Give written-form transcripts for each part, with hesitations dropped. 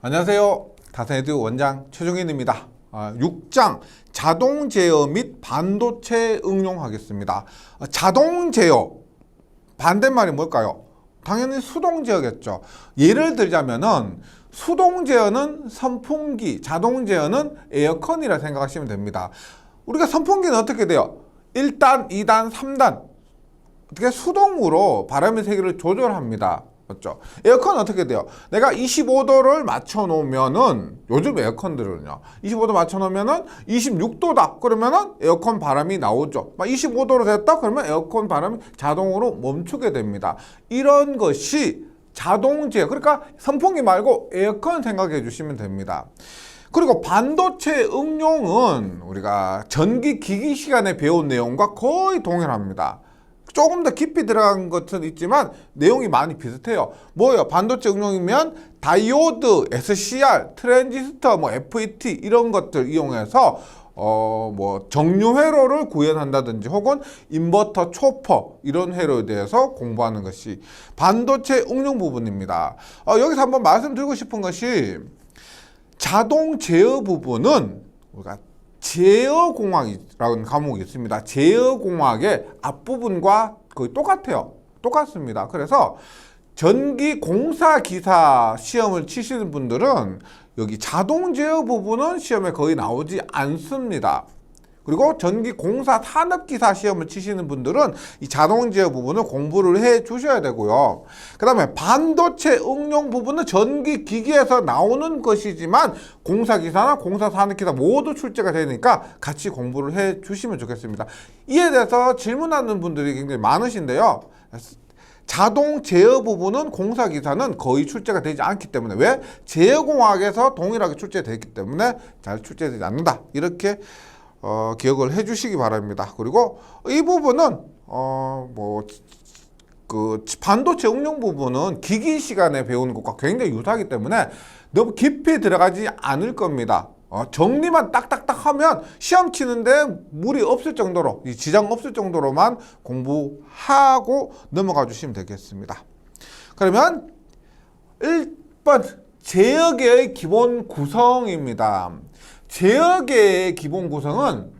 안녕하세요. 다산에듀 원장 최종인입니다. 6장 자동 제어 및 반도체 응용하겠습니다. 자동 제어 반대말이 뭘까요? 당연히 수동 제어겠죠. 예를 들자면은 수동 제어는 선풍기, 자동 제어는 에어컨이라 생각하시면 됩니다. 우리가 선풍기는 어떻게 돼요? 1단, 2단, 3단 어떻게 수동으로 바람의 세기를 조절합니다. 맞죠? 에어컨은 어떻게 돼요? 내가 25도를 맞춰 놓으면은 요즘 에어컨들은요 25도 맞춰 놓으면은 26도다 그러면은 에어컨 바람이 나오죠. 25도로 됐다 그러면 에어컨 바람이 자동으로 멈추게 됩니다. 이런 것이 자동 제어, 그러니까 선풍기 말고 에어컨 생각해 주시면 됩니다. 그리고 반도체 응용은 우리가 전기 기기 시간에 배운 내용과 거의 동일합니다. 조금 더 깊이 들어간 것은 있지만 내용이 많이 비슷해요. 뭐예요? 반도체 응용이면 다이오드, SCR, 트랜지스터, FET 이런 것들 이용해서 정류 회로를 구현한다든지 혹은 인버터, 초퍼 이런 회로에 대해서 공부하는 것이 반도체 응용 부분입니다. 여기서 한번 말씀드리고 싶은 것이 자동 제어 부분은 우리가 제어공학이라는 과목이 있습니다. 제어공학의 앞부분과 거의 똑같아요. 똑같습니다. 그래서 전기공사기사 시험을 치시는 분들은 여기 자동 제어 부분은 시험에 거의 나오지 않습니다. 그리고 전기공사 산업기사 시험을 치시는 분들은 이 자동 제어 부분을 공부를 해 주셔야 되고요. 그 다음에 반도체 응용 부분은 전기기기에서 나오는 것이지만 공사기사나 공사산업기사 모두 출제가 되니까 같이 공부를 해 주시면 좋겠습니다. 이에 대해서 질문하는 분들이 굉장히 많으신데요. 자동 제어 부분은 공사기사는 거의 출제가 되지 않기 때문에, 왜? 제어공학에서 동일하게 출제되기 때문에 잘 출제되지 않는다. 이렇게 기억을 해 주시기 바랍니다. 그리고 이 부분은 반도체 응용 부분은 기기 시간에 배우는 것과 굉장히 유사하기 때문에 너무 깊이 들어가지 않을 겁니다. 정리만 딱딱딱 하면 시험 치는데 무리 없을 정도로, 지장 없을 정도로만 공부하고 넘어가 주시면 되겠습니다. 그러면 1번 제어계의 기본 구성입니다. 제어계의 기본 구성은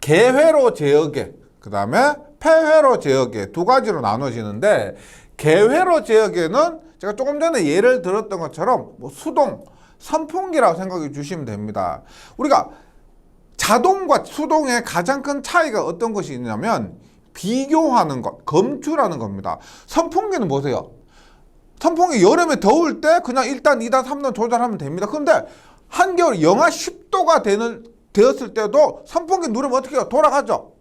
개회로 제어계, 그 다음에 폐회로 제어계 두 가지로 나눠지는데, 개회로 제어계는 제가 조금 전에 예를 들었던 것처럼 수동, 선풍기라고 생각해 주시면 됩니다. 우리가 자동과 수동의 가장 큰 차이가 어떤 것이 있냐면 비교하는 것, 검출하는 겁니다. 선풍기는 보세요. 선풍기 여름에 더울 때 그냥 1단, 2단, 3단 조절하면 됩니다. 그런데 한겨울 영하 10도가 되었을 때도 선풍기 누르면 어떻게 해요? 돌아가죠.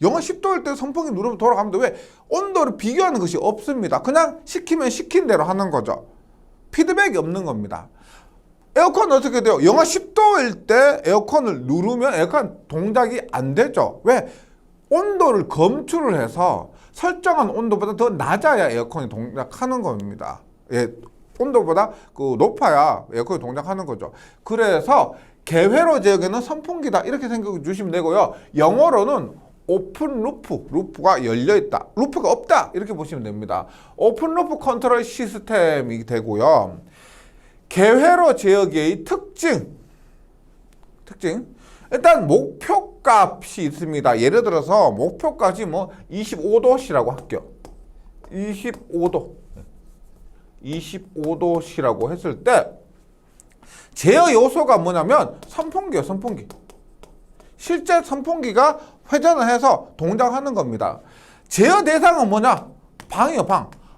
영하 10도일 때 선풍기 누르면 돌아갑니다. 왜? 온도를 비교하는 것이 없습니다. 그냥 시키면 시킨 대로 하는 거죠. 피드백이 없는 겁니다. 에어컨은 어떻게 돼요? 영하 10도일 때 에어컨을 누르면 에어컨 동작이 안 되죠. 왜? 온도를 검출을 해서 설정한 온도보다 더 낮아야 에어컨이 동작하는 겁니다. 온도보다 높아야 에어컨이 동작하는 거죠. 그래서 개회로 제어계는 선풍기다 이렇게 생각해 주시면 되고요. 영어로는 오픈 루프, 루프가 열려있다, 루프가 없다 이렇게 보시면 됩니다. 오픈 루프 컨트롤 시스템이 되고요. 개회로 제어계의 특징 일단 목표값이 있습니다. 예를 들어서 목표값이 25도시라고 할게요. 25도시라고 했을 때 제어 요소가 뭐냐면 선풍기예요. 선풍기. 실제 선풍기가 회전을 해서 동작하는 겁니다. 제어 대상은 뭐냐? 방이요.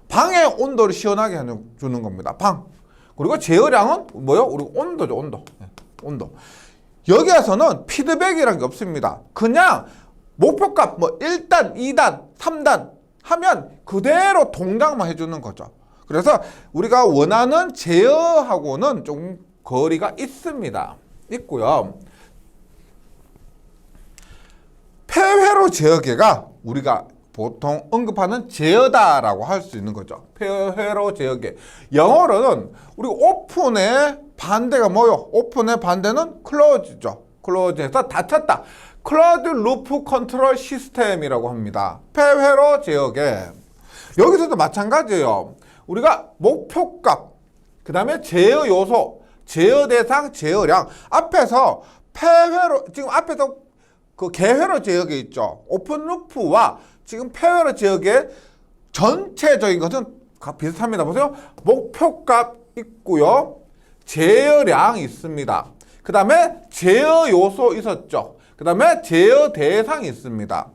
방의 온도를 시원하게 해주는 겁니다. 방. 그리고 제어량은 뭐요? 우리 온도죠. 온도. 여기에서는 피드백이라는 게 없습니다. 그냥 목표값 1단, 2단, 3단 하면 그대로 동작만 해주는 거죠. 그래서 우리가 원하는 제어하고는 좀 거리가 있고요. 폐회로 제어계가 우리가 보통 언급하는 제어다라고 할 수 있는 거죠. 폐회로 제어계. 영어로는 우리 오픈의 반대가 뭐요? 오픈의 반대는 클로즈죠. 클로즈해서 닫혔다. 클로즈 루프 컨트롤 시스템이라고 합니다. 폐회로 제어계. 여기서도 마찬가지예요. 우리가 목표값 그 다음에 제어 요소, 제어 대상, 제어량. 앞에서 폐회로, 지금 앞에서 그 개회로 제어계 있죠. 오픈 루프와 지금 폐회로 제어계 전체적인 것은 비슷합니다. 보세요. 목표값 있고요. 제어량 있습니다. 그 다음에 제어 요소 있었죠. 그 다음에 제어 대상이 있습니다.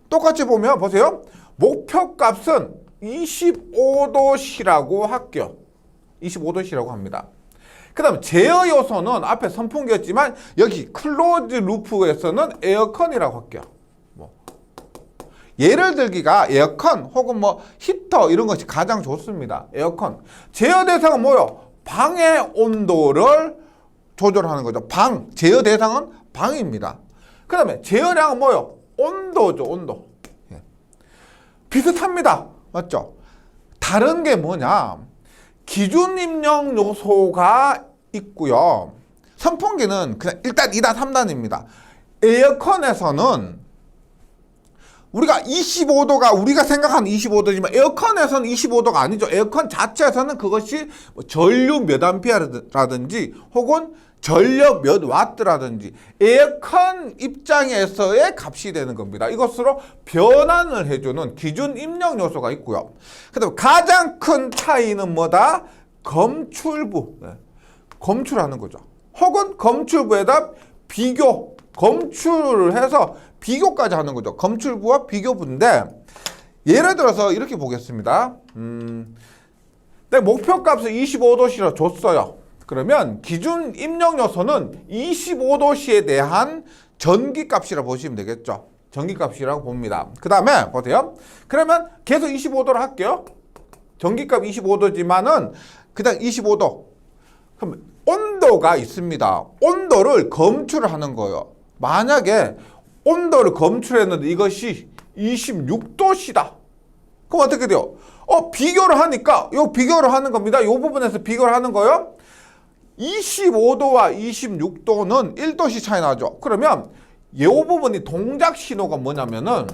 똑같이 보면 보세요. 목표값은 25도씨라고 할게요. 25도씨라고 합니다. 그 다음에 제어 요소는 앞에 선풍기였지만 여기 클로즈 루프에서는 에어컨이라고 할게요. 예를 들기가 에어컨 혹은 뭐 히터 이런 것이 가장 좋습니다. 에어컨. 제어 대상은 뭐요? 방의 온도를 조절하는 거죠. 방. 제어 대상은 방입니다. 그 다음에 제어량은 뭐요? 온도죠. 온도. 예. 비슷합니다. 맞죠? 다른 게 뭐냐? 기준 입력 요소가 있고요. 선풍기는 그냥 일단 2단, 3단입니다. 에어컨에서는 우리가 25도가 우리가 생각하는 25도지만 에어컨에서는 25도가 아니죠. 에어컨 자체에서는 그것이 전류 몇 암페어라든지 혹은 전력 몇 와트라든지 에어컨 입장에서의 값이 되는 겁니다. 이것으로 변환을 해주는 기준 입력 요소가 있고요. 그 다음에 가장 큰 차이는 뭐다? 검출부. 네. 검출하는 거죠. 혹은 검출부에다 비교, 검출을 해서 비교까지 하는 거죠. 검출부와 비교부인데 예를 들어서 이렇게 보겠습니다. 내 목표값을 25도씨로 줬어요. 그러면 기준 입력 요소는 25도씨에 대한 전기값이라고 보시면 되겠죠. 전기값이라고 봅니다. 그 다음에 보세요. 그러면 계속 25도로 할게요. 전기값 25도지만은 그냥 25도. 그럼 온도가 있습니다. 온도를 검출을 하는 거예요. 만약에 온도를 검출했는데 이것이 26도씨다. 그럼 어떻게 돼요? 비교를 하니까 비교를 하는 겁니다. 이 부분에서 비교를 하는 거예요. 25도와 26도는 1도씨 차이 나죠. 그러면 이 부분이 동작 신호가 뭐냐면은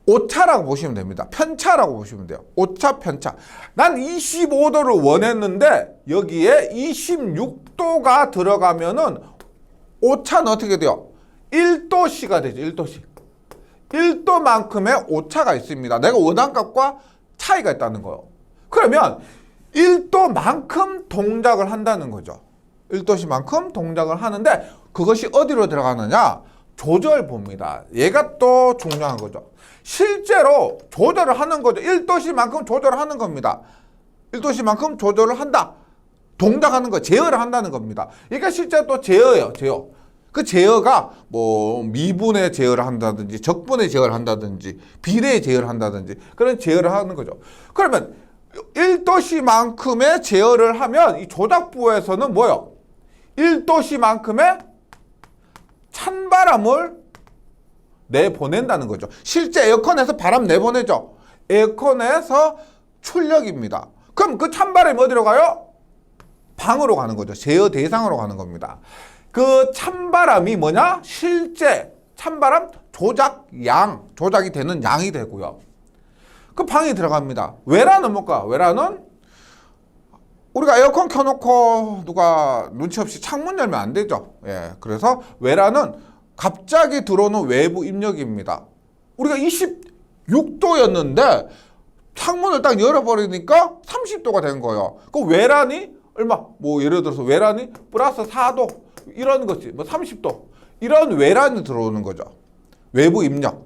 오차라고 보시면 됩니다. 편차라고 보시면 돼요. 오차, 편차. 난 25도를 원했는데 여기에 26도가 들어가면은 오차는 어떻게 돼요? 1도씨가 되죠. 1도씨. 1도만큼의 오차가 있습니다. 내가 원한값과 차이가 있다는 거예요. 그러면 1도만큼 동작을 한다는 거죠. 1도씨만큼 동작을 하는데 그것이 어디로 들어가느냐? 조절부입니다. 얘가 또 중요한 거죠. 실제로 조절을 하는 거죠. 1도씨만큼 조절을 하는 겁니다. 1도씨만큼 조절을 한다. 동작하는 거, 제어를 한다는 겁니다. 이게 실제 또 제어예요. 제어. 그 제어가 뭐 미분의 제어를 한다든지 적분의 제어를 한다든지 비례의 제어를 한다든지 그런 제어를 하는 거죠. 그러면 1도씨만큼의 제어를 하면 이 조작부에서는 뭐요? 1도씨만큼의 찬바람을 내보낸다는 거죠. 실제 에어컨에서 바람 내보내죠. 에어컨에서 출력입니다. 그럼 그 찬바람이 어디로 가요? 방으로 가는 거죠. 제어 대상으로 가는 겁니다. 그 찬바람이 뭐냐? 실제 찬바람 조작양, 조작이 되는 양이 되고요. 그 방에 들어갑니다. 외라는 뭘까? 외라는 우리가 에어컨 켜놓고 누가 눈치 없이 창문 열면 안 되죠. 예, 그래서 외라는 갑자기 들어오는 외부 입력입니다. 우리가 26도였는데 창문을 딱 열어버리니까 30도가 된 거예요. 그 외란이 얼마? 뭐 예를 들어서 외란이 플러스 4도 이런 것이 뭐 30도 이런 외란이 들어오는 거죠. 외부 입력.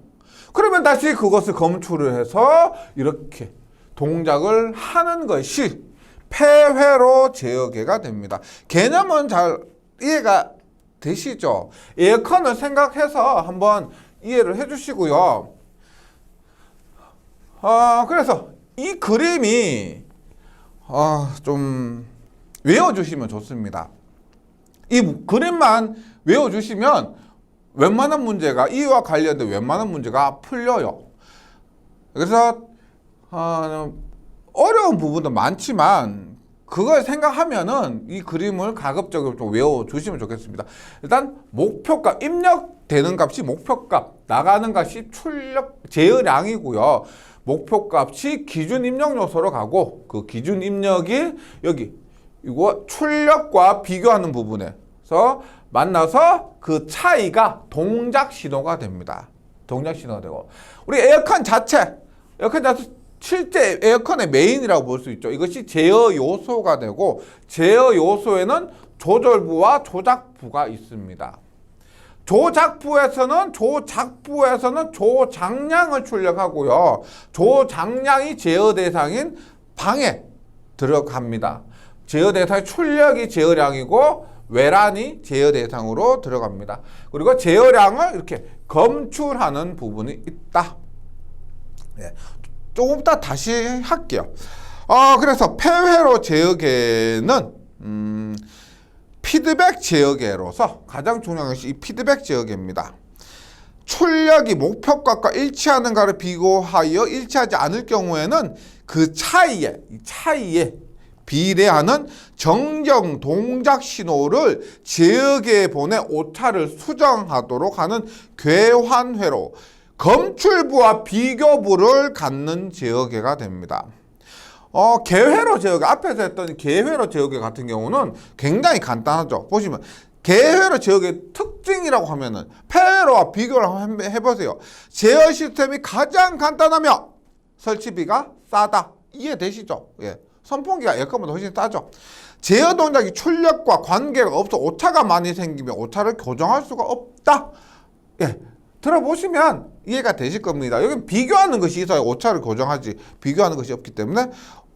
그러면 다시 그것을 검출을 해서 이렇게 동작을 하는 것이 폐회로 제어계가 됩니다. 개념은 잘 이해가 되시죠? 에어컨을 생각해서 한번 이해를 해주시고요. 그래서 이 그림이 좀 외워주시면 좋습니다. 이 그림만 외워주시면 웬만한 문제가 이와 관련된 웬만한 문제가 풀려요. 그래서 어려운 부분도 많지만 그걸 생각하면은 이 그림을 가급적으로 좀 외워주시면 좋겠습니다. 일단 목표값, 입력 되는 값이 목표값, 나가는 값이 출력 제어량이고요. 목표값이 기준 입력 요소로 가고 그 기준 입력이 여기 이거 출력과 비교하는 부분에서 만나서 그 차이가 동작 신호가 됩니다. 동작 신호가 되고 우리 에어컨 자체 실제 에어컨의 메인이라고 볼 수 있죠. 이것이 제어 요소가 되고 제어 요소에는 조절부와 조작부가 있습니다. 조작부에서는 조장량을 출력하고요. 조장량이 제어 대상인 방에 들어갑니다. 제어 대상의 출력이 제어량이고 외란이 제어 대상으로 들어갑니다. 그리고 제어량을 이렇게 검출하는 부분이 있다. 네. 조금 이따 다시 할게요. 그래서 폐회로 제어계는 피드백 제어계로서 가장 중요한 것이 이 피드백 제어계입니다. 출력이 목표값과 일치하는가를 비교하여 일치하지 않을 경우에는 그 차이에 비례하는 정정 동작 신호를 제어계에 보내 오차를 수정하도록 하는 궤환회로 검출부와 비교부를 갖는 제어계가 됩니다. 개회로 제어계, 앞에서 했던 개회로 제어계 같은 경우는 굉장히 간단하죠. 보시면 개회로 제어계의 특징이라고 하면은 폐회로와 비교를 한번 해보세요. 제어 시스템이 가장 간단하며 설치비가 싸다. 이해되시죠? 예. 선풍기가 에어컨보다 훨씬 싸죠. 제어 동작이 출력과 관계가 없어 오차가 많이 생기면 오차를 교정할 수가 없다. 예. 들어보시면 이해가 되실 겁니다. 여기 비교하는 것이 있어야 오차를 교정하지 비교하는 것이 없기 때문에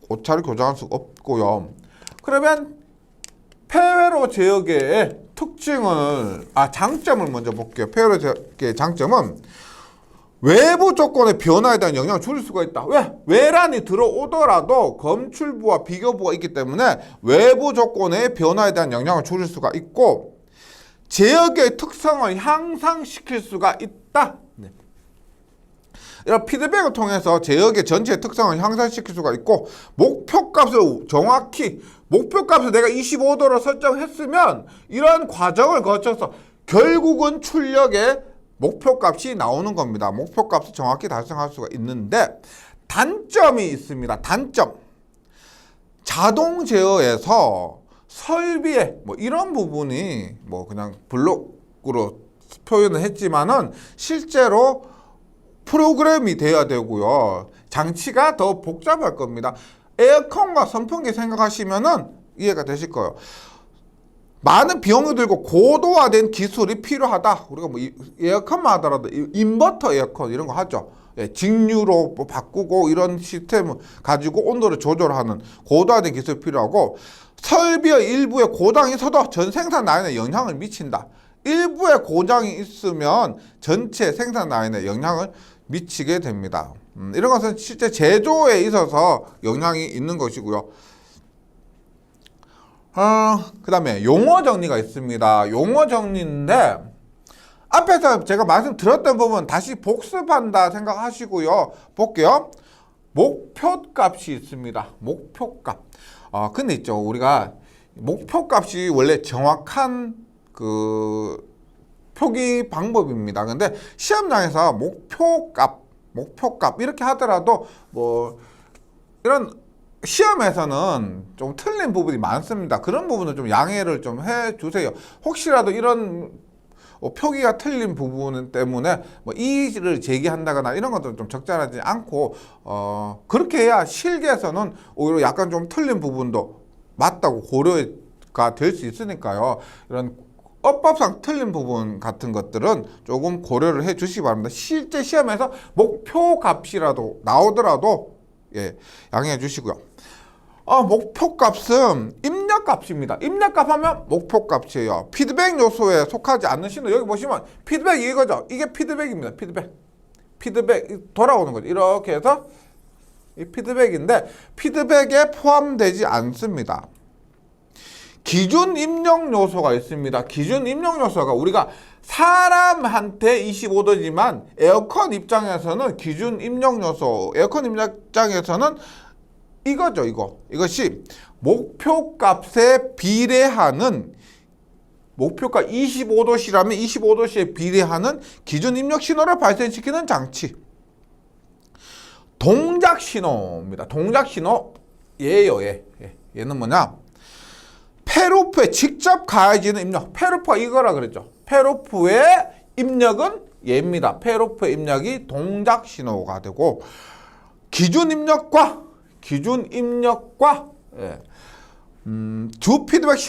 오차를 교정할 수가 없고요. 그러면 폐회로 제어계의 장점을 먼저 볼게요. 폐회로 제어계의 장점은 외부 조건의 변화에 대한 영향을 줄일 수가 있다. 왜? 외란이 들어오더라도 검출부와 비교부가 있기 때문에 외부 조건의 변화에 대한 영향을 줄일 수가 있고 제어계의 특성을 향상시킬 수가 있다. 네. 이런 피드백을 통해서 제어계 전체의 특성을 향상시킬 수가 있고 목표값을 내가 25도로 설정했으면 이런 과정을 거쳐서 결국은 출력의 목표값이 나오는 겁니다. 목표값을 정확히 달성할 수가 있는데 단점이 있습니다. 단점. 자동 제어에서 설비에 이런 부분이 그냥 블록으로 표현을 했지만은 실제로 프로그램이 돼야 되고요. 장치가 더 복잡할 겁니다. 에어컨과 선풍기 생각하시면은 이해가 되실 거예요. 많은 비용이 들고 고도화된 기술이 필요하다. 우리가 에어컨만 하더라도 인버터 에어컨 이런 거 하죠. 예, 직류로 바꾸고 이런 시스템을 가지고 온도를 조절하는 고도화된 기술이 필요하고 설비의 일부에 고장이 있어도 전 생산 라인에 영향을 미친다. 일부에 고장이 있으면 전체 생산 라인에 영향을 미치게 됩니다. 이런 것은 실제 제조에 있어서 영향이 있는 것이고요. 그 다음에 용어 정리가 있습니다. 용어 정리인데 앞에서 제가 말씀드렸던 부분 다시 복습한다 생각하시고요. 볼게요. 목표값이 있습니다. 목표값. 근데 있죠. 우리가 목표값이 원래 정확한 그 표기 방법입니다. 근데 시험장에서 목표값 이렇게 하더라도 이런 시험에서는 좀 틀린 부분이 많습니다. 그런 부분은 좀 양해를 좀 해주세요. 혹시라도 이런 표기가 틀린 부분 때문에 이의를 제기한다거나 이런 것들은 좀 적절하지 않고 그렇게 해야 실기에서는 오히려 약간 좀 틀린 부분도 맞다고 고려가 될 수 있으니까요. 이런 어법상 틀린 부분 같은 것들은 조금 고려를 해 주시기 바랍니다. 실제 시험에서 목표값이라도 나오더라도 양해해 주시고요. 목표값은 입력값입니다. 입력값 하면 목표값이에요. 피드백 요소에 속하지 않는 신호. 여기 보시면 피드백이 이거죠. 이게 피드백입니다. 피드백 돌아오는 거죠. 이렇게 해서 이 피드백인데 피드백에 포함되지 않습니다. 기준 입력 요소가 있습니다. 기준 입력 요소가 우리가 사람한테 25도지만 에어컨 입장에서는 기준 입력 요소, 에어컨 입장에서는 이거죠. 이것이 목표값에 비례하는 목표가 25도씨라면 25도씨에 비례하는 기준 입력 신호를 발생시키는 장치. 동작 신호입니다. 동작 신호 얘예요. 얘는 뭐냐? 페로프에 직접 가해지는 입력. 페로프가 이거라 그랬죠. 페로프의 입력은 얘입니다. 페로프의 입력이 동작 신호가 되고 기준 입력과 주 피드백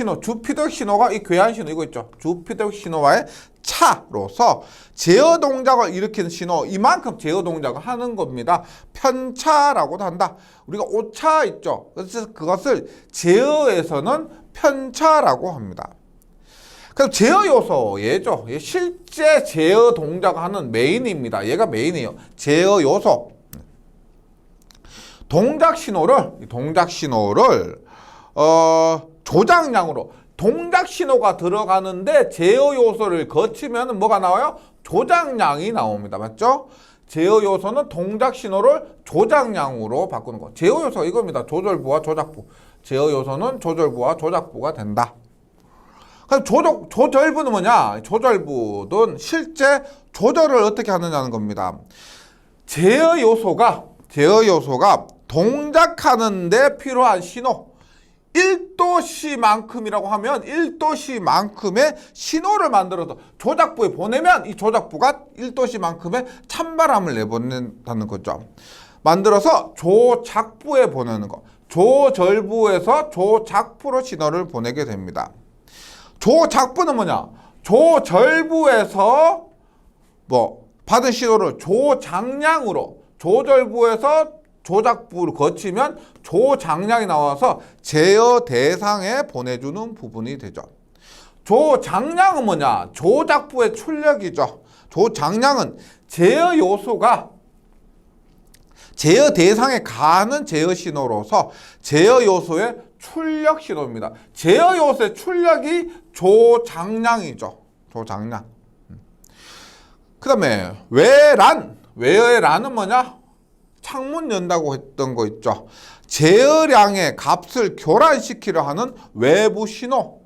신호가 이 괴한 신호 이거 있죠. 주 피드백 신호와의 차로서 제어 동작을 일으키는 신호, 이만큼 제어 동작을 하는 겁니다. 편차라고도 한다. 우리가 오차 있죠. 그래서 그것을 제어에서는 편차라고 합니다. 그럼 제어 요소 얘죠. 얘 실제 제어 동작을 하는 메인입니다. 얘가 메인이에요. 제어 요소. 동작 신호를 조작량으로, 동작 신호가 들어가는데 제어 요소를 거치면 뭐가 나와요? 조작량이 나옵니다. 맞죠? 제어 요소는 동작 신호를 조작량으로 바꾸는 거. 제어 요소가 이겁니다. 조절부와 조작부. 제어 요소는 조절부와 조작부가 된다. 그럼 조절부는 뭐냐? 조절부는 실제 조절을 어떻게 하느냐는 겁니다. 제어 요소가 동작하는 데 필요한 신호 1도씨만큼이라고 하면 1도씨만큼의 신호를 만들어서 조작부에 보내면 이 조작부가 1도씨만큼의 찬바람을 내보낸다는 거죠. 만들어서 조작부에 보내는 거. 조절부에서 조작부로 신호를 보내게 됩니다. 조작부는 뭐냐? 조절부에서 받은 신호를 조장량으로, 조절부에서 조작부를 거치면 조장량이 나와서 제어 대상에 보내주는 부분이 되죠. 조장량은 뭐냐? 조작부의 출력이죠. 조장량은 제어 요소가 제어 대상에 가는 제어 신호로서 제어 요소의 출력 신호입니다. 제어 요소의 출력이 조장량이죠. 조장량. 그 다음에 외의 란은 뭐냐? 창문 연다고 했던 거 있죠. 제어량의 값을 교란시키려 하는 외부 신호.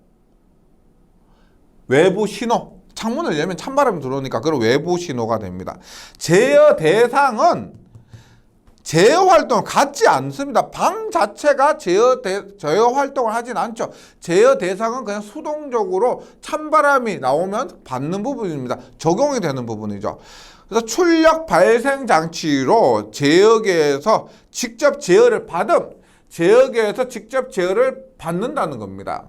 창문을 열면 찬바람이 들어오니까 그런 외부 신호가 됩니다. 제어 대상은 제어 활동을 갖지 않습니다. 방 자체가 제어 활동을 하진 않죠. 제어 대상은 그냥 수동적으로 찬바람이 나오면 받는 부분입니다. 적용이 되는 부분이죠. 그래서 출력 발생 장치로 제어계에서 직접 제어를 제어계에서 직접 제어를 받는다는 겁니다.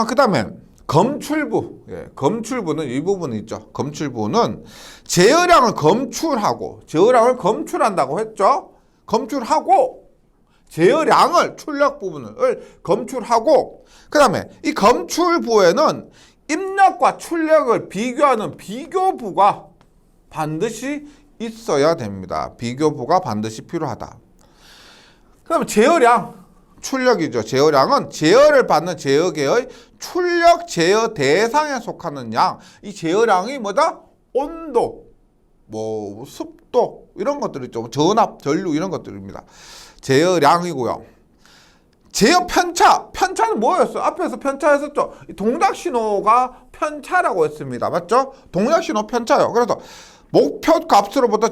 그 다음에 검출부. 검출부는 이 부분이 있죠. 검출부는 제어량을 검출한다고 했죠. 검출하고 제어량을, 출력 부분을 검출하고, 그 다음에 이 검출부에는 입력과 출력을 비교하는 비교부가 반드시 있어야 됩니다. 비교부가 반드시 필요하다. 그 다음에 제어량, 출력이죠. 제어량은 제어를 받는 제어계의 출력 제어 대상에 속하는 양. 이 제어량이 뭐다? 온도, 습도 이런 것들 있죠. 전압, 전류 이런 것들입니다. 제어량이고요. 제어 편차는 뭐였어요? 앞에서 편차했었죠. 동작 신호가 편차라고 했습니다. 맞죠? 동작 신호 편차요. 그래서 목표 값으로부터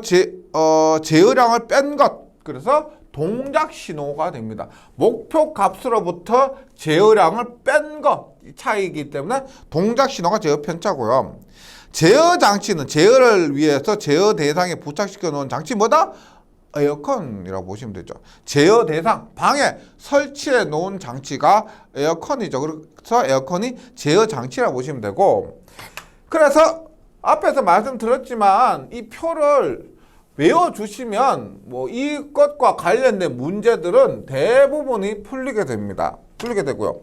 제어량을 뺀 것. 그래서 동작 신호가 됩니다. 목표 값으로부터 제어량을 뺀 것 차이이기 때문에 동작 신호가 제어 편차고요. 제어 장치는 제어를 위해서 제어 대상에 부착시켜 놓은 장치 뭐다? 에어컨이라고 보시면 되죠. 제어 대상, 방에 설치해 놓은 장치가 에어컨이죠. 그래서 에어컨이 제어 장치라고 보시면 되고, 그래서 앞에서 말씀드렸지만 이 표를 외워주시면 이것과 관련된 문제들은 대부분이 풀리게 됩니다. 풀리게 되고요.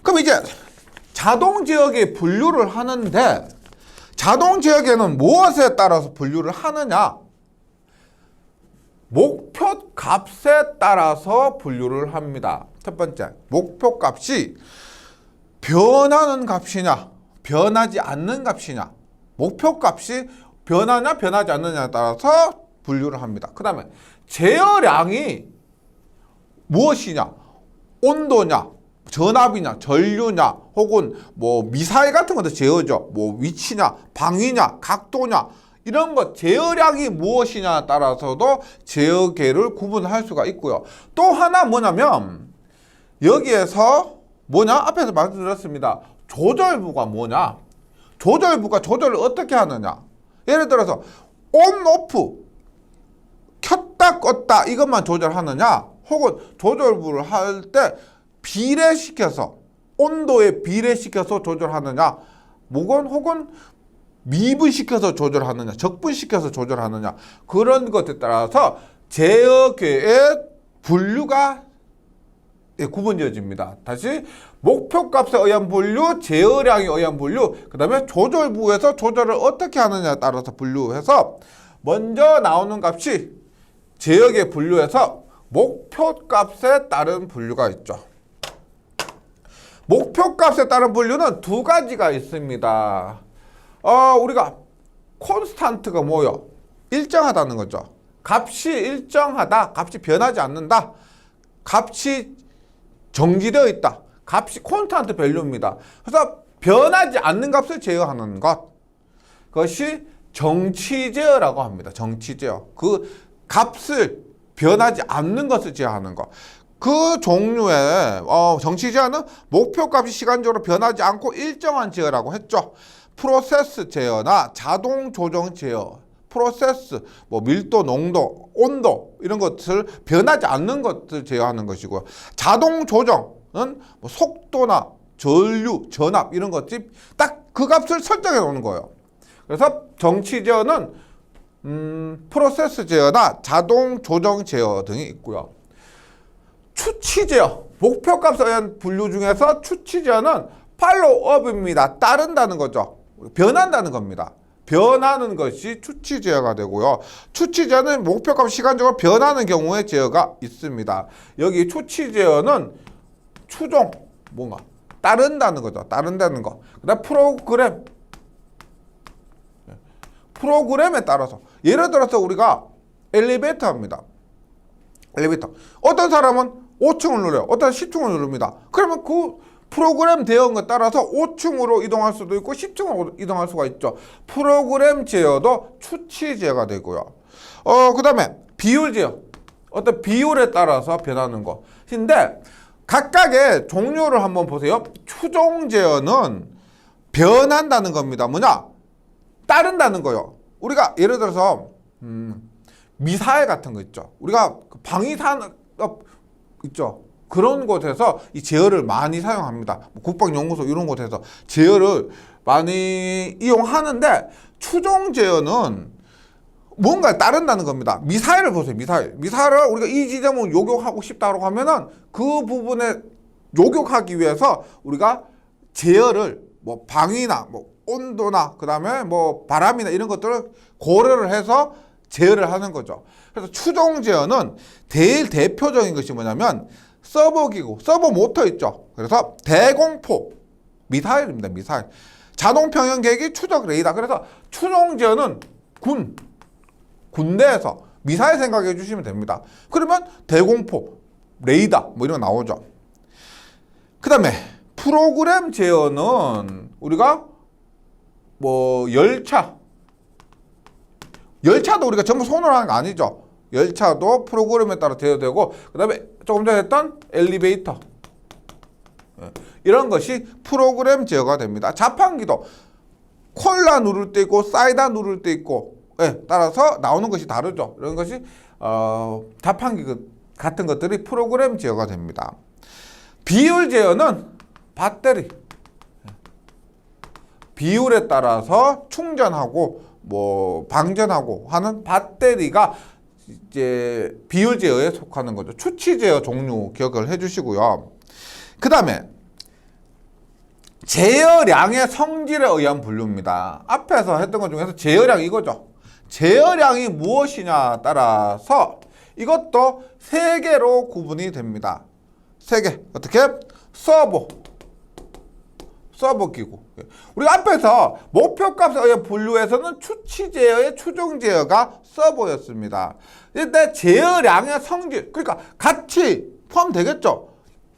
그럼 이제 자동 제어기에 분류를 하는데, 자동 제어기에는 무엇에 따라서 분류를 하느냐? 목표 값에 따라서 분류를 합니다. 첫 번째, 목표 값이 변하는 값이냐, 변하지 않는 값이냐. 목표 값이 변하냐, 변하지 않느냐에 따라서 분류를 합니다. 그 다음에 제어량이 무엇이냐, 온도냐, 전압이냐, 전류냐, 혹은 뭐 미사일 같은 것도 제어죠. 뭐 위치냐, 방위냐, 각도냐, 이런 것, 제어량이 무엇이냐에 따라서도 제어계를 구분할 수가 있고요. 또 하나 뭐냐면, 여기에서 뭐냐? 앞에서 말씀드렸습니다. 조절부가 뭐냐? 조절부가 조절을 어떻게 하느냐? 예를 들어서, 온, 오프, 켰다, 껐다, 이것만 조절하느냐? 혹은 조절부를 할 때 비례시켜서, 온도에 비례시켜서 조절하느냐? 혹은 미분시켜서 조절하느냐, 적분시켜서 조절하느냐, 그런 것에 따라서 제어계의 분류가 구분되어집니다. 다시 목표값에 의한 분류, 제어량에 의한 분류, 그 다음에 조절부에서 조절을 어떻게 하느냐에 따라서 분류해서 먼저 나오는 값이 제어계 분류에서 목표값에 따른 분류가 있죠. 목표값에 따른 분류는 두 가지가 있습니다. 우리가 콘스탄트가 뭐요? 일정하다는 거죠. 값이 일정하다, 값이 변하지 않는다, 값이 정지되어 있다, 값이 콘스탄트 밸류입니다. 그래서 변하지 않는 값을 제어하는 것, 그것이 정치 제어라고 합니다. 정치 제어, 그 값을 변하지 않는 것을 제어하는 것. 그 종류의 정치 제어는 목표값이 시간적으로 변하지 않고 일정한 제어라고 했죠. 프로세스 제어나 자동 조정 제어, 프로세스, 뭐 밀도, 농도, 온도 이런 것을 변하지 않는 것을 제어하는 것이고요. 자동 조정은 뭐 속도나 전류, 전압 이런 것들이 딱 그 값을 설정해 놓는 거예요. 그래서 정치 제어는 프로세스 제어나 자동 조정 제어 등이 있고요. 추치 제어, 목표값에 의한 분류 중에서 추치 제어는 팔로우업입니다. 따른다는 거죠. 변한다는 겁니다. 변하는 것이 추치 제어가 되고요. 추치 제어는 목표값 시간적으로 변하는 경우에 제어가 있습니다. 여기 추치 제어는 추종, 뭔가 따른다는 거죠. 따른다는 거. 그다음 프로그램에 따라서, 예를 들어서 우리가 엘리베이터 합니다. 엘리베이터. 어떤 사람은 5층을 누려요. 어떤 10층을 누릅니다. 그러면 그 프로그램 되어 것에 따라서 5층으로 이동할 수도 있고 10층으로 이동할 수가 있죠. 프로그램 제어도 추치 제어가 되고요. 그 다음에 비율 제어. 어떤 비율에 따라서 변하는 것인데, 각각의 종류를 한번 보세요. 추종 제어는 변한다는 겁니다. 뭐냐? 따른다는 거요. 우리가 예를 들어서 미사일 같은 거 있죠. 우리가 방위산업 있죠. 그런 곳에서 이 제어를 많이 사용합니다. 국방연구소 이런 곳에서 제어를 많이 이용하는데, 추종 제어는 뭔가 따른다는 겁니다. 미사일을 보세요. 미사일을 우리가 이 지점을 요격하고 싶다고 하면은 그 부분에 요격하기 위해서 우리가 제어를 뭐 방위나 뭐 온도나 그 다음에 뭐 바람이나 이런 것들을 고려를 해서 제어를 하는 거죠. 그래서 추종 제어는 제일 대표적인 것이 뭐냐면 서버기구, 서버 모터 있죠. 그래서 대공포, 미사일입니다. 미사일. 자동 평형 계획이 추적 레이더. 그래서 추종 제어는 군대에서 미사일 생각해 주시면 됩니다. 그러면 대공포, 레이더 뭐 이런 거 나오죠. 그 다음에 프로그램 제어는 우리가 뭐 열차도 우리가 전부 손으로 하는 거 아니죠. 열차도 프로그램에 따라 제어되고, 그 다음에 조금 전에 했던 엘리베이터, 이런 것이 프로그램 제어가 됩니다. 자판기도 콜라 누를 때 있고 사이다 누를 때 있고, 따라서 나오는 것이 다르죠. 이런 것이 자판기 같은 것들이 프로그램 제어가 됩니다. 비율 제어는 배터리, 비율에 따라서 충전하고 뭐 방전하고 하는 배터리가 이제 비율 제어에 속하는 거죠. 추치 제어 종류 기억을 해주시고요. 그 다음에 제어량의 성질에 의한 분류입니다. 앞에서 했던 것 중에서 제어량 이거죠. 제어량이 무엇이냐 따라서 이것도 세 개로 구분이 됩니다. 세 개. 어떻게? 서버 기구. 우리가 앞에서 목표값에 의한 분류에서는 추치 제어의 추종 제어가 서버였습니다. 근데 제어량의 성질, 그러니까 같이 포함되겠죠.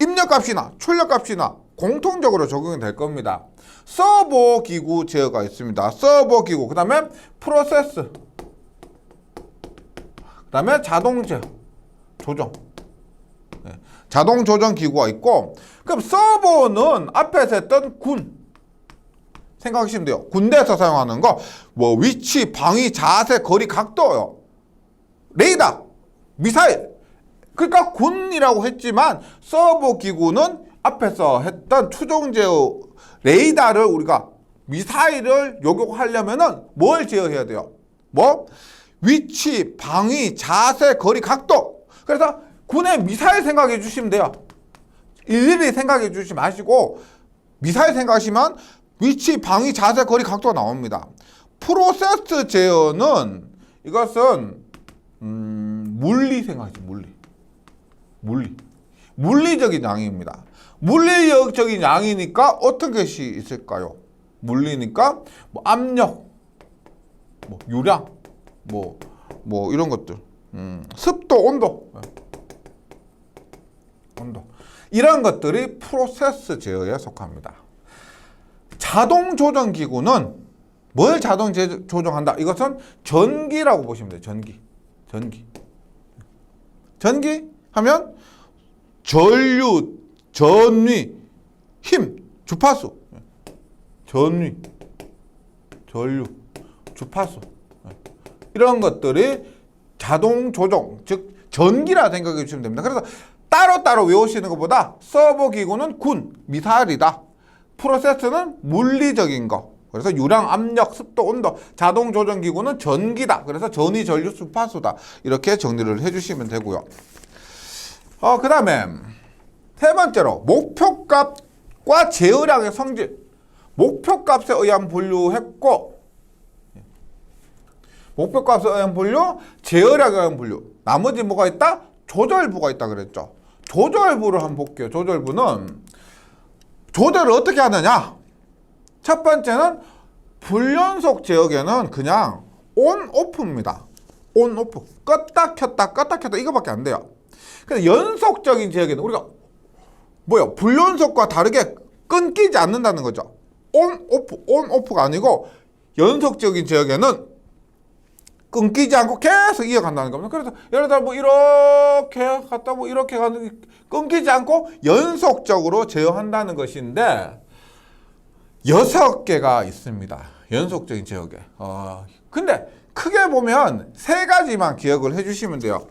입력값이나 출력값이나 공통적으로 적용이 될 겁니다. 서버 기구 제어가 있습니다. 서버 기구, 그 다음에 프로세스, 그 다음에 자동 제어, 조정. 자동 조정 기구가 있고, 그럼 서버는 앞에서 했던 군 생각하시면 돼요. 군대에서 사용하는 거, 뭐 위치, 방위, 자세, 거리, 각도요. 레이더, 미사일. 그러니까 군이라고 했지만 서버 기구는 앞에서 했던 추종 제어 레이더를 우리가 미사일을 요격하려면은 뭘 제어해야 돼요? 뭐 위치, 방위, 자세, 거리, 각도. 그래서 군의 미사일 생각해 주시면 돼요. 일일이 생각해 주지 마시고 미사일 생각하시면 위치, 방위, 자세, 거리, 각도가 나옵니다. 프로세스 제어는 이것은 물리 생각하시죠. 물리적인 양입니다. 물리적인 양이니까 어떤 것이 있을까요? 물리니까 뭐 압력, 뭐 유량, 뭐 이런 것들, 습도, 온도 이런 것들이 프로세스 제어에 속합니다. 자동 조정 기구는 뭘 자동 조정한다? 이것은 전기라고 보시면 돼요. 전기 하면 전류, 전위, 힘, 주파수. 전류, 주파수. 이런 것들이 자동 조정, 즉 전기라 생각해 주시면 됩니다. 그래서 따로따로 외우시는 것보다 서버 기구는 군, 미사일이다. 프로세스는 물리적인 거. 그래서 유량, 압력, 습도, 온도. 자동 조정 기구는 전기다. 그래서 전위, 전류, 주파수다. 이렇게 정리를 해주시면 되고요. 그 다음에 세 번째로 목표값과 제어량의 성질. 목표값에 의한 분류했고, 목표값에 의한 분류, 제어량에 의한 분류. 나머지 뭐가 있다? 조절부가 있다 그랬죠. 조절부를 한번 볼게요. 조절부는 조절을 어떻게 하느냐? 첫 번째는 불연속 제어계는 그냥 온, 오프입니다. 온, 오프. 껐다 켰다 이거밖에 안 돼요. 그래서 연속적인 제어계는 우리가 불연속과 다르게 끊기지 않는다는 거죠. 온, 오프가 아니고 연속적인 제어계는 끊기지 않고 계속 이어간다는 겁니다. 그래서 예를 들어 이렇게 갔다 이렇게 가는 끊기지 않고 연속적으로 제어한다는 것인데 6개가 있습니다. 연속적인 제어계. 근데 크게 보면 3가지만 기억을 해주시면 돼요.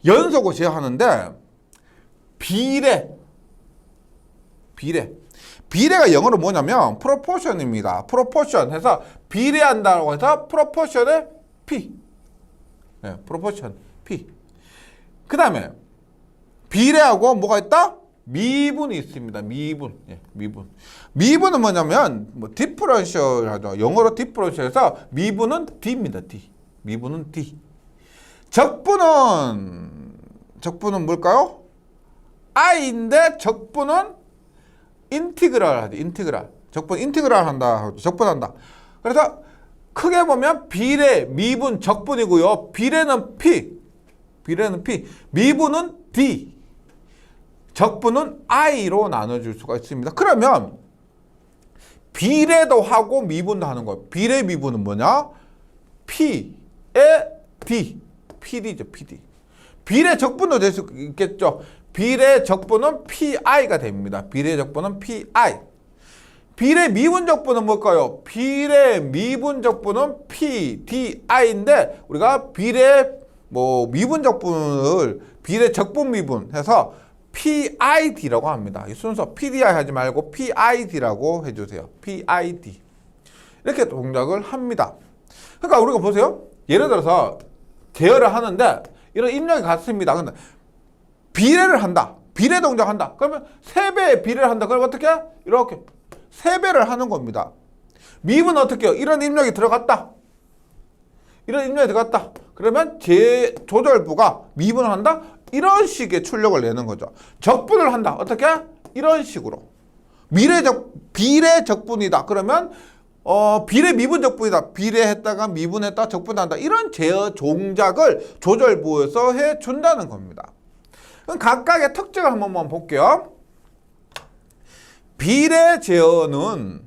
연속으로 제어하는데 비례가 영어로 뭐냐면 프로포션입니다. 프로포션 해서 비례한다고 해서 프로포션의 P. 프로포션 P. 그 다음에 비례하고 뭐가 있다? 미분이 있습니다. 미분. 미분은 뭐냐면 디퍼런셜 하죠. 영어로 디퍼런셜해서 미분은 D입니다. D. 미분은 D. 적분은 뭘까요? I인데 적분은 인티그랄 하죠. 인티그랄. 적분 인티그랄 한다. 적분한다. 그래서 크게 보면 비례, 미분, 적분이고요. 비례는 P. 미분은 D. 적분은 I로 나눠줄 수가 있습니다. 그러면 비례도 하고 미분도 하는 거예요. 비례, 미분은 뭐냐? P에 D. PD죠. PD. 비례, 적분도 될 수 있겠죠. 비례 적분은 PI가 됩니다. 비례 적분은 PI. 비례 미분 적분은 뭘까요? 비례 미분 적분은 PDI인데 우리가 비례 미분 적분을 비례 적분 미분 해서 PID라고 합니다. 이 순서 PDI 하지 말고 PID라고 해주세요. PID. 이렇게 동작을 합니다. 그러니까 우리가 보세요. 예를 들어서 제어를 하는데 이런 입력이 같습니다. 근데 비례를 한다. 비례 동작한다. 그러면 3배의 비례를 한다. 그럼 어떻게? 이렇게 3배를 하는 겁니다. 미분은 어떻게 해요? 이런 입력이 들어갔다. 그러면 조절부가 미분을 한다. 이런 식의 출력을 내는 거죠. 적분을 한다. 어떻게? 이런 식으로. 비례 적분이다. 그러면 비례 미분 적분이다. 비례했다가 미분했다. 적분한다. 이런 제어 동작을 조절부에서 해준다는 겁니다. 그럼 각각의 특징을 한번 볼게요. 비례 제어는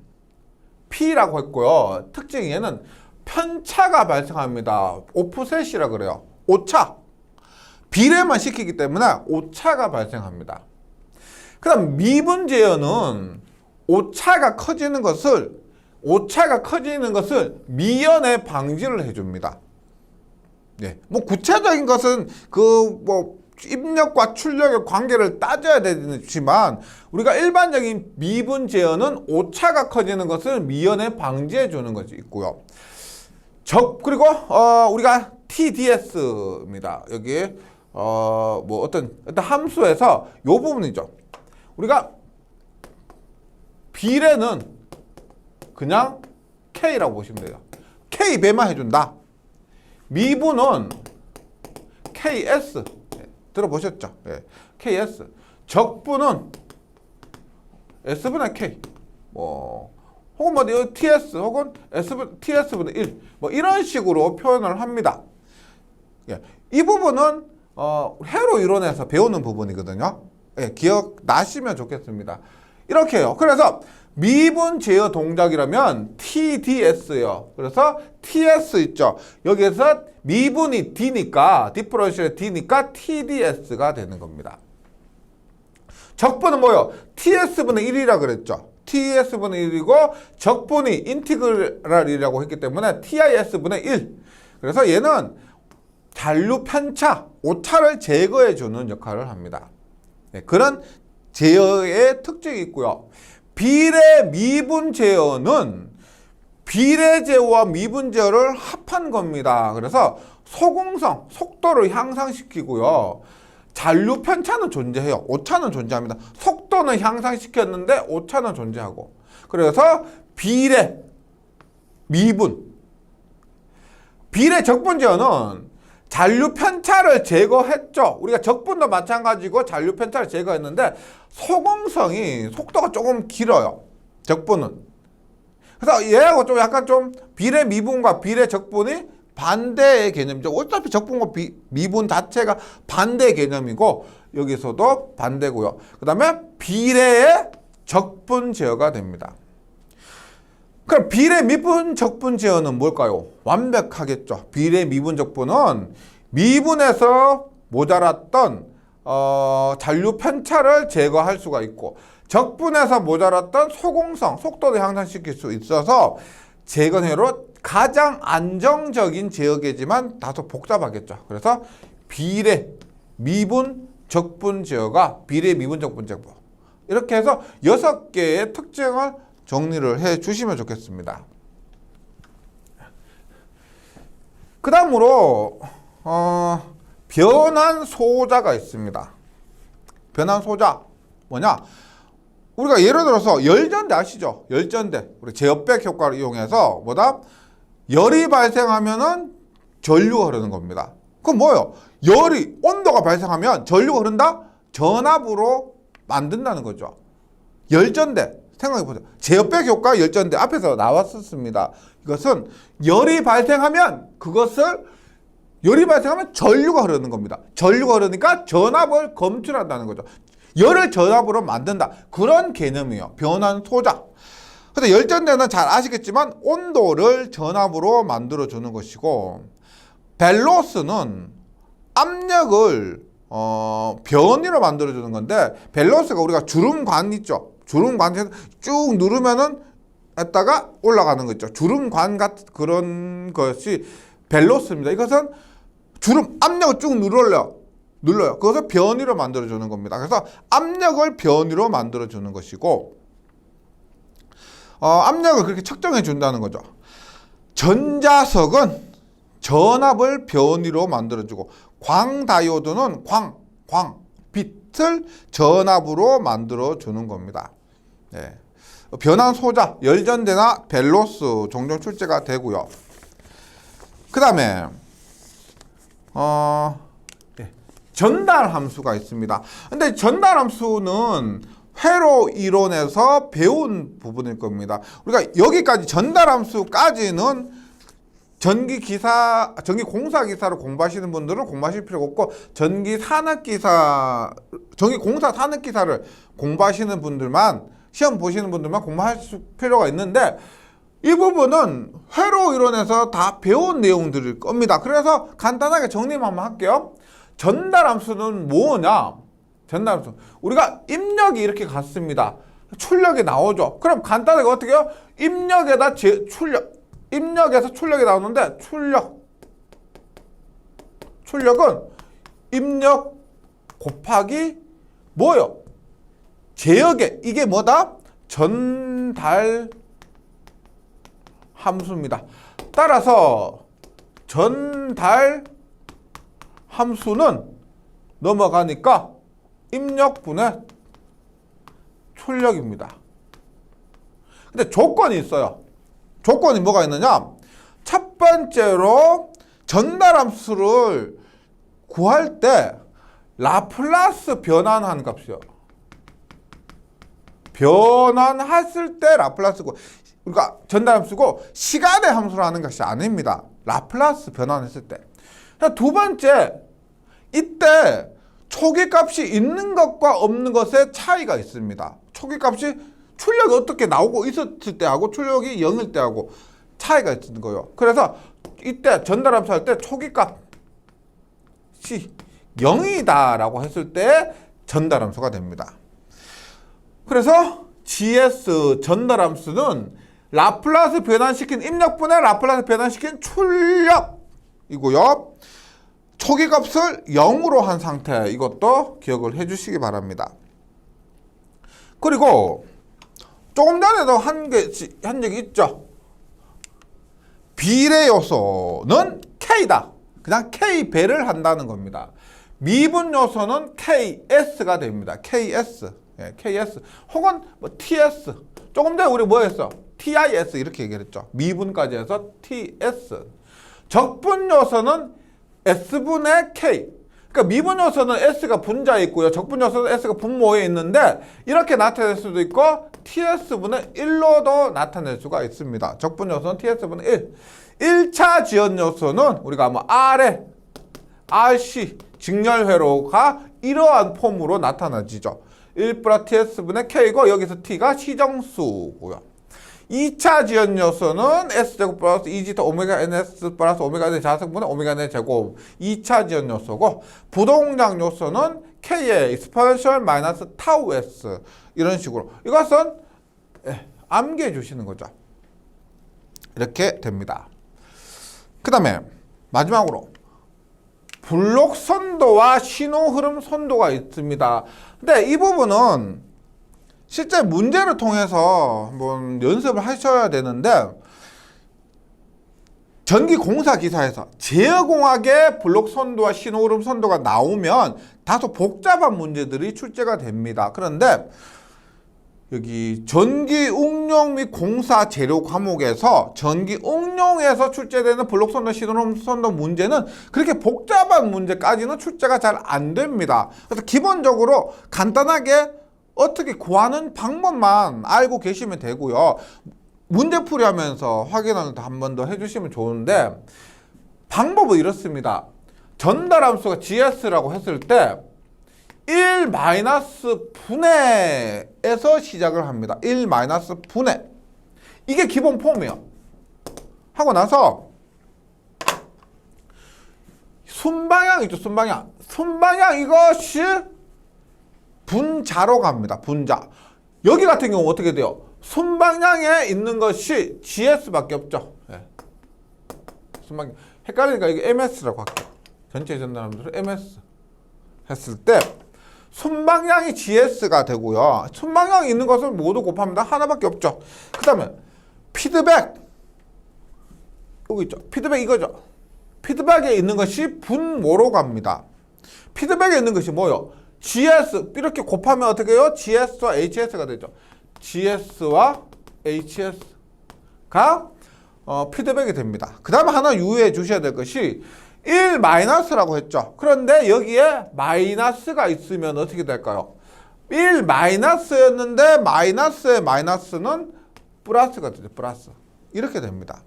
P라고 했고요. 특징이 얘는 편차가 발생합니다. 오프셋이라 그래요. 오차. 비례만 시키기 때문에 오차가 발생합니다. 그 다음 미분 제어는 오차가 커지는 것을 미연에 방지를 해줍니다. 예. 뭐 구체적인 것은 입력과 출력의 관계를 따져야 되지만 우리가 일반적인 미분 제어는 오차가 커지는 것을 미연에 방지해 주는 것이 있고요. 그리고 우리가 TDS입니다. 여기 어떤 함수에서 요 부분이죠. 우리가 비례는 그냥 K라고 보시면 돼요. K 배만 해준다. 미분은 KS. 들어보셨죠? 예. KS. 적분은 S분의 K. 혹은 TS 혹은 TS분의 1. 이런 식으로 표현을 합니다. 예. 이 부분은 회로 이론에서 배우는 부분이거든요. 예. 기억나시면 좋겠습니다. 이렇게 해요. 그래서 미분 제어 동작이라면 TDS요. 그래서 TS 있죠. 여기에서 미분이 D니까, 디퍼런셜 D니까 TDS가 되는 겁니다. 적분은 뭐요? TS분의 1이라 그랬죠. TS분의 1이고 적분이 인티그랄이라고 했기 때문에 TIS분의 1. 그래서 얘는 잔류 편차, 오차를 제거해 주는 역할을 합니다. 네, 그런 제어의 특징이 있고요. 비례 미분 제어는 비례 제어와 미분 제어를 합한 겁니다. 그래서 소공성, 속도를 향상시키고요. 잔류 편차는 존재해요. 오차는 존재합니다. 속도는 향상시켰는데 오차는 존재하고. 그래서 비례 미분, 비례 적분 제어는 잔류 편차를 제거했죠. 우리가 적분도 마찬가지고 잔류 편차를 제거했는데 소공성이 속도가 조금 길어요. 적분은. 그래서 얘하고 좀 약간 좀 비례 미분과 비례 적분이 반대의 개념이죠. 어차피 적분과 미분 자체가 반대 개념이고 여기서도 반대고요. 그 다음에 비례의 적분 제어가 됩니다. 그럼 비례 미분 적분 제어는 뭘까요? 완벽하겠죠. 비례 미분 적분은 미분에서 모자랐던 잔류 편차를 제거할 수가 있고 적분에서 모자랐던 소공성, 속도를 향상시킬 수 있어서 제거회로 가장 안정적인 제어계지만 다소 복잡하겠죠. 그래서 비례 미분 적분 제어가 비례 미분 적분 제어 이렇게 해서 6개의 특징을 정리를 해 주시면 좋겠습니다. 그 다음으로 변환 소자가 있습니다. 변환 소자 뭐냐? 우리가 예를 들어서 열전대 아시죠? 열전대. 우리 제어백 효과를 이용해서 열이 발생하면은 전류가 흐르는 겁니다. 그럼 뭐예요? 온도가 발생하면 전류가 흐른다? 전압으로 만든다는 거죠. 열전대. 생각해보세요. 제어백 효과 열전대 앞에서 나왔었습니다. 이것은 열이 발생하면 전류가 흐르는 겁니다. 전류가 흐르니까 전압을 검출한다는 거죠. 열을 전압으로 만든다. 그런 개념이에요. 변환 소자. 그래서 열전대는 잘 아시겠지만 온도를 전압으로 만들어주는 것이고 벨로스는 압력을 변위로 만들어주는 건데 벨로스가 우리가 주름관 있죠. 주름관에서 쭉 누르면은 했다가 올라가는 거 있죠. 주름관 같은 그런 것이 벨로스입니다. 이것은 압력을 쭉 눌러요. 그것을 변위로 만들어주는 겁니다. 그래서 압력을 변위로 만들어주는 것이고 압력을 그렇게 측정해 준다는 거죠. 전자석은 전압을 변위로 만들어주고 광다이오드는 빛을 전압으로 만들어주는 겁니다. 네. 변환 소자, 열전대나 벨로스 종종 출제가 되고요. 그 다음에 전달 함수가 있습니다. 근데 전달 함수는 회로 이론에서 배운 부분일 겁니다. 우리가 여기까지 전달 함수까지는 전기공사 기사를 공부하시는 분들은 공부하실 필요가 없고, 전기공사 산업기사를 공부하시는 분들만, 시험 보시는 분들만 공부하실 필요가 있는데, 이 부분은 회로 이론에서 다 배운 내용들일 겁니다. 그래서 간단하게 정리만 한번 할게요. 전달함수는 뭐냐? 전달함수. 우리가 입력이 이렇게 갔습니다. 출력이 나오죠. 그럼 간단하게 어떻게 해요? 입력에다 입력에서 출력이 나오는데, 출력은 입력 곱하기 뭐요? 제역에, 이게 뭐다? 전달 함수입니다. 따라서 전달 함수는 넘어가니까 입력분의 출력입니다. 근데 조건이 있어요. 조건이 뭐가 있느냐? 첫 번째로 전달함수를 구할 때 라플라스 변환한 값이요. 변환했을 때 라플라스고, 그러니까 전달함수고 시간의 함수라는 것이 아닙니다. 라플라스 변환했을 때. 두 번째, 이때 초기값이 있는 것과 없는 것의 차이가 있습니다. 초기값이 출력이 어떻게 나오고 있었을 때하고 출력이 0일 때하고 차이가 있는 거예요. 그래서 이때 전달함수 할 때 초기값이 0이다라고 했을 때 전달함수가 됩니다. 그래서 GS 전달함수는 라플라스 변환시킨 입력분의 라플라스 변환시킨 출력이고요. 초기값을 0으로 한 상태, 이것도 기억을 해주시기 바랍니다. 그리고 조금 전에도 한 적이 있죠. 비례 요소는 K다. 그냥 K배를 한다는 겁니다. 미분 요소는 KS가 됩니다. KS. 예, KS. 혹은 뭐 TS. 조금 전에 우리 뭐 했어? TIS 이렇게 얘기했죠. 미분까지 해서 TS. 적분 요소는 S분의 K. 그러니까 미분 요소는 S가 분자에 있고요. 적분 요소는 S가 분모에 있는데, 이렇게 나타낼 수도 있고 TS분의 1로도 나타낼 수가 있습니다. 적분 요소는 TS분의 1. 1차 지연 요소는 우리가 뭐 RC 직렬회로가 이러한 폼으로 나타나지죠. 1 플러스 TS분의 K고, 여기서 T가 시정수고요. 2차 지연 요소는 S제곱 플러스 2G 오메가 NS 플러스 오메가 N 자석분의 오메가 N 제곱. 2차 지연 요소고, 부동량 요소는 K의 익스포넨셜 마이너스 타우 S. 이런 식으로. 이것은 암기해 주시는 거죠. 이렇게 됩니다. 그 다음에 마지막으로 블록 선도와 신호 흐름 선도가 있습니다. 근데 이 부분은 실제 문제를 통해서 한번 연습을 하셔야 되는데, 전기공사 기사에서 제어공학의 블록 선도와 신호 흐름 선도가 나오면 다소 복잡한 문제들이 출제가 됩니다. 그런데 여기 전기 응용 및 공사 재료 과목에서 전기 응용에서 출제되는 블록 선도, 신호 흐름 선도 문제는 그렇게 복잡한 문제까지는 출제가 잘 안 됩니다. 그래서 기본적으로 간단하게 어떻게 구하는 방법만 알고 계시면 되고요. 문제풀이 하면서 확인을 한 번 더 해주시면 좋은데, 방법은 이렇습니다. 전달함수가 GS라고 했을 때 1 마이너스 분해에서 시작을 합니다. 1 마이너스 분해. 이게 기본 폼이에요. 하고 나서 순방향 있죠. 순방향 이것이 분자로 갑니다. 분자. 여기 같은 경우 어떻게 돼요? 순방향에 있는 것이 GS밖에 없죠. 네. 순방향. 헷갈리니까 이게 MS라고 할게요. 전체 전달함수를 MS 했을 때 순방향이 GS가 되고요. 순방향이 있는 것을 모두 곱합니다. 하나밖에 없죠. 그 다음에 피드백. 여기 있죠. 피드백 이거죠. 피드백에 있는 것이 분모로 갑니다. 피드백에 있는 것이 뭐요? GS 이렇게 곱하면 어떻게 해요? GS와 HS가 되죠. GS와 HS가 피드백이 됩니다. 그 다음에 하나 유의해 주셔야 될 것이 1 마이너스라고 했죠. 그런데 여기에 마이너스가 있으면 어떻게 될까요? 1 마이너스였는데 마이너스의 마이너스는 플러스가 되죠. 플러스. 이렇게 됩니다.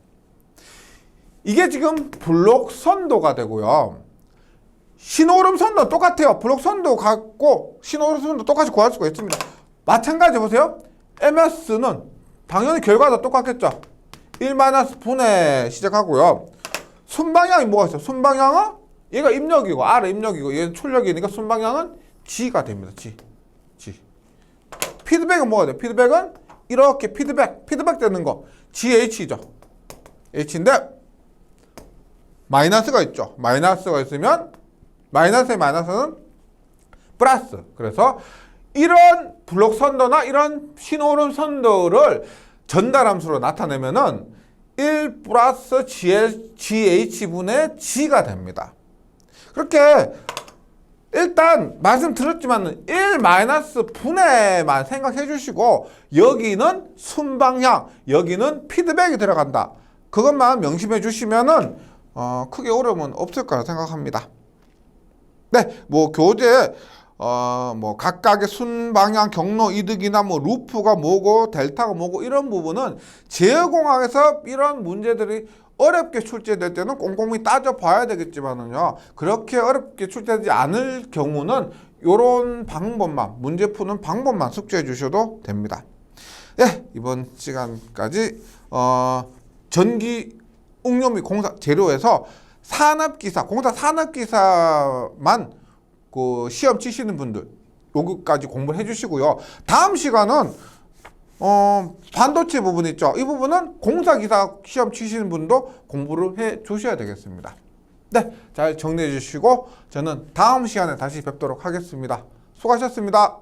이게 지금 블록 선도가 되고요. 신호름 선도 똑같아요. 블록 선도 같고 신호름 선도 똑같이 구할 수가 있습니다. 마찬가지 보세요. MS는 당연히 결과도 똑같겠죠. 1-분의 시작하고요. 순방향이 뭐가 있어? 순방향은 얘가 입력이고 R은 입력이고 얘는 출력이니까 순방향은 G가 됩니다. G. 피드백은 뭐가 돼요? 피드백은 이렇게 피드백 되는 거 GH죠. H인데 마이너스가 있죠. 마이너스가 있으면 마이너스의 마이너스는 플러스. 그래서 이런 블록 선도나 이런 신호름 선도를 전달함수로 나타내면은 1 플러스 GH분의 G가 됩니다. 그렇게 일단 말씀드렸지만 1 마이너스 분해만 생각해 주시고 여기는 순방향, 여기는 피드백이 들어간다. 그것만 명심해 주시면은 크게 어려움은 없을 거라 생각합니다. 네, 뭐 교재 뭐 각각의 순방향 경로 이득이나 뭐 루프가 뭐고 델타가 뭐고 이런 부분은 제어공학에서 이런 문제들이 어렵게 출제될 때는 꼼꼼히 따져봐야 되겠지만은요, 그렇게 어렵게 출제되지 않을 경우는 이런 방법만, 문제 푸는 방법만 숙지해 주셔도 됩니다. 네, 이번 시간까지 전기 응용 및 공사 재료에서 산업기사, 공사 산업기사만 그 시험 치시는 분들 여기까지 공부를 해주시고요. 다음 시간은 반도체 부분 있죠. 이 부분은 공사기사 시험 치시는 분도 공부를 해 주셔야 되겠습니다. 네, 잘 정리해 주시고 저는 다음 시간에 다시 뵙도록 하겠습니다. 수고하셨습니다.